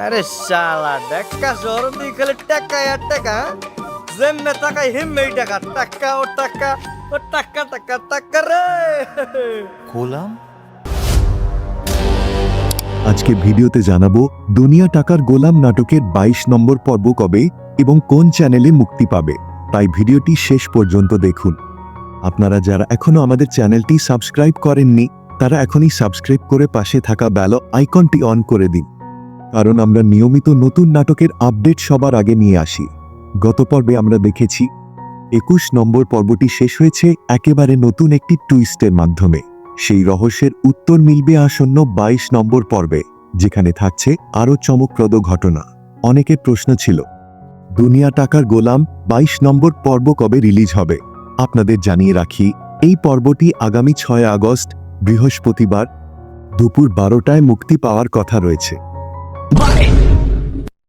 আরে শালা টাকা শহর দিয়ে খালি টাকা আর টাকা যেমনে টাকায় হিম্মেই টাকা টাকা ও টাকা ও টাকা টাকা টাকা রে গোলাম। আজকে ভিডিওতে জানাবো দুনিয়া টাকার গোলাম নাটকের ২২ নম্বর পর্ব কবে এবং কোন চ্যানেলে মুক্তি পাবে, তাই ভিডিওটি শেষ পর্যন্ত দেখুন। আপনারা যারা এখনো আমাদের চ্যানেলটি সাবস্ক্রাইব করেননি তারা এখনই সাবস্ক্রাইব করে পাশে থাকা বেল আইকনটি অন করে দিন, কারণ আমরা নিয়মিত নতুন নাটকের আপডেট সবার আগে নিয়ে আসি। গত পর্বে আমরা দেখেছি ২১ নম্বর পর্বটি শেষ হয়েছে একেবারে নতুন একটি টুইস্টের মাধ্যমে। সেই রহস্যের উত্তর মিলবে আসন্ন ২২ নম্বর পর্বে, যেখানে থাকছে আরও চমকপ্রদ ঘটনা। অনেকের প্রশ্ন ছিল দুনিয়া টাকার গোলাম ২২ নম্বর পর্ব কবে রিলিজ হবে। আপনাদের জানিয়ে রাখি, এই পর্বটি আগামী ৬ আগস্ট বৃহস্পতিবার দুপুর ১২টায় মুক্তি পাওয়ার কথা রয়েছে।